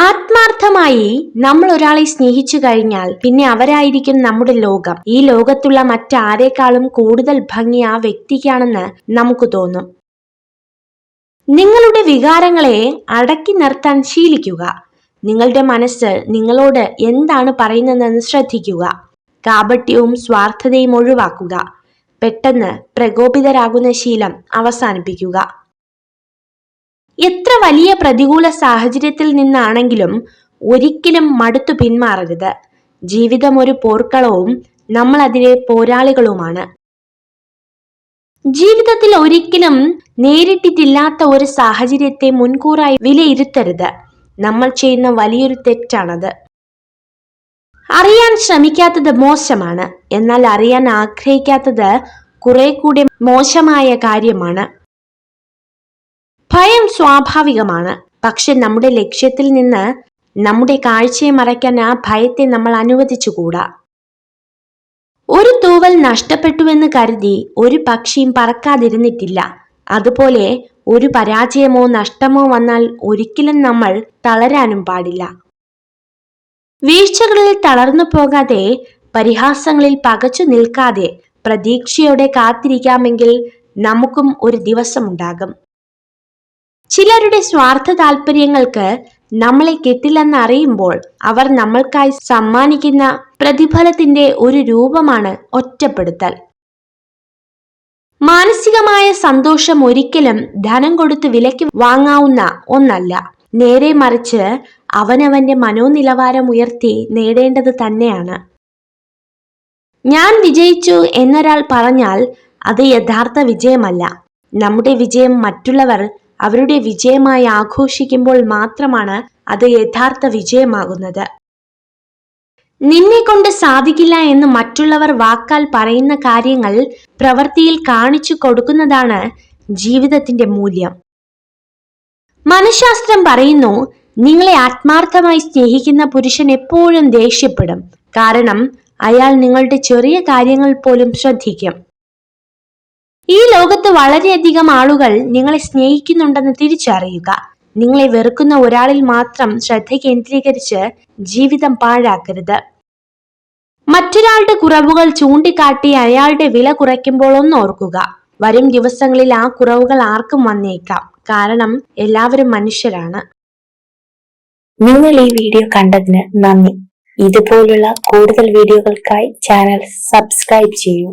ആത്മാർത്ഥമായി നമ്മൾ ഒരാളെ സ്നേഹിച്ചു കഴിഞ്ഞാൽ പിന്നെ അവരായിരിക്കും നമ്മുടെ ലോകം. ഈ ലോകത്തുള്ള മറ്റാരേക്കാളും കൂടുതൽ ഭംഗി ആ വ്യക്തിക്കാണെന്ന് നമുക്ക് തോന്നും. നിങ്ങളുടെ വികാരങ്ങളെ അടക്കി നിർത്താൻ ശീലിക്കുക. നിങ്ങളുടെ മനസ്സ് നിങ്ങളോട് എന്താണ് പറയുന്നതെന്ന് ശ്രദ്ധിക്കുക. കാപട്യവും സ്വാർത്ഥതയും ഒഴിവാക്കുക. പെട്ടെന്ന് പ്രകോപിതരാകുന്ന ശീലം അവസാനിപ്പിക്കുക. എത്ര വലിയ പ്രതികൂല സാഹചര്യത്തിൽ നിന്നാണെങ്കിലും ഒരിക്കലും മടുത്തു പിന്മാറരുത്. ജീവിതം ഒരു പോർക്കളവും നമ്മൾ അതിലെ പോരാളികളുമാണ്. ജീവിതത്തിൽ ഒരിക്കലും നേരിട്ടിട്ടില്ലാത്ത ഒരു സാഹചര്യത്തെ മുൻകൂറായി വിലയിരുത്തരുത്. നമ്മൾ ചെയ്യുന്ന വലിയൊരു തെറ്റാണത്. അറിയാൻ ശ്രമിക്കാത്തത് മോശമാണ്, എന്നാൽ അറിയാൻ ആഗ്രഹിക്കാത്തത് കുറെ കൂടി മോശമായ കാര്യമാണ്. ഭയം സ്വാഭാവികമാണ്, പക്ഷെ നമ്മുടെ ലക്ഷ്യത്തിൽ നിന്ന് നമ്മുടെ കാഴ്ചയെ മറയ്ക്കാൻ ആ ഭയത്തെ നമ്മൾ അനുവദിച്ചുകൂടാ. ഒരു തൂവൽ നഷ്ടപ്പെട്ടുവെന്ന് കരുതി ഒരു പക്ഷിയും പറക്കാതിരുന്നിട്ടില്ല. അതുപോലെ ഒരു പരാജയമോ നഷ്ടമോ വന്നാൽ ഒരിക്കലും നമ്മൾ തളരാനും പാടില്ല. വീഴ്ചകളിൽ തളർന്നു പോകാതെ, പരിഹാസങ്ങളിൽ പകച്ചു നിൽക്കാതെ പ്രതീക്ഷയോടെ കാത്തിരിക്കാമെങ്കിൽ നമുക്കും ഒരു ദിവസമുണ്ടാകും. ചിലരുടെ സ്വാർത്ഥ താല്പര്യങ്ങൾക്ക് നമ്മളെ കിട്ടില്ലെന്ന് അറിയുമ്പോൾ അവർ നമ്മൾക്കായി സമ്മാനിക്കുന്ന പ്രതിഫലത്തിന്റെ ഒരു രൂപമാണ് ഒറ്റപ്പെടുത്തൽ. മാനസികമായ സന്തോഷം ഒരിക്കലും ധനം കൊടുത്ത് വിലയ്ക്ക് വാങ്ങാവുന്ന ഒന്നല്ല. നേരെ മറിച്ച് അവനവന്റെ മനോനിലവാരം ഉയർത്തി നേടേണ്ടത് തന്നെയാണ്. ഞാൻ വിജയിച്ചു എന്നൊരാൾ പറഞ്ഞാൽ അത് യഥാർത്ഥ വിജയമല്ല. നമ്മുടെ വിജയം മറ്റുള്ളവർ അവരുടെ വിജയമായി ആഘോഷിക്കുമ്പോൾ മാത്രമാണ് അത് യഥാർത്ഥ വിജയമാകുന്നത്. നിന്നെ കൊണ്ട് സാധിക്കില്ല എന്ന് മറ്റുള്ളവർ വാക്കാൽ പറയുന്ന കാര്യങ്ങൾ പ്രവൃത്തിയിൽ കാണിച്ചു കൊടുക്കുന്നതാണ് ജീവിതത്തിന്റെ മൂല്യം. മനഃശാസ്ത്രം പറയുന്നു, നിങ്ങളെ ആത്മാർത്ഥമായി സ്നേഹിക്കുന്ന പുരുഷൻ എപ്പോഴും ദേഷ്യപ്പെടും. കാരണം അയാൾ നിങ്ങളുടെ ചെറിയ കാര്യങ്ങൾ പോലും ശ്രദ്ധിക്കും. ഈ ലോകത്ത് വളരെയധികം ആളുകൾ നിങ്ങളെ സ്നേഹിക്കുന്നുണ്ടെന്ന് തിരിച്ചറിയുക. നിങ്ങളെ വെറുക്കുന്ന ഒരാളിൽ മാത്രം ശ്രദ്ധ കേന്ദ്രീകരിച്ച് ജീവിതം പാഴാക്കരുത്. മറ്റൊരാളുടെ കുറവുകൾ ചൂണ്ടിക്കാട്ടി അയാളുടെ വില കുറയ്ക്കുമ്പോൾ ഒന്ന് ഓർക്കുക, വരും ദിവസങ്ങളിൽ ആ കുറവുകൾ ആർക്കും വന്നേക്കാം. കാരണം എല്ലാവരും മനുഷ്യരാണ്. നിങ്ങൾ ഈ വീഡിയോ കണ്ടതിന് നന്ദി. ഇതുപോലുള്ള കൂടുതൽ വീഡിയോകൾക്കായി ചാനൽ സബ്സ്ക്രൈബ് ചെയ്യൂ.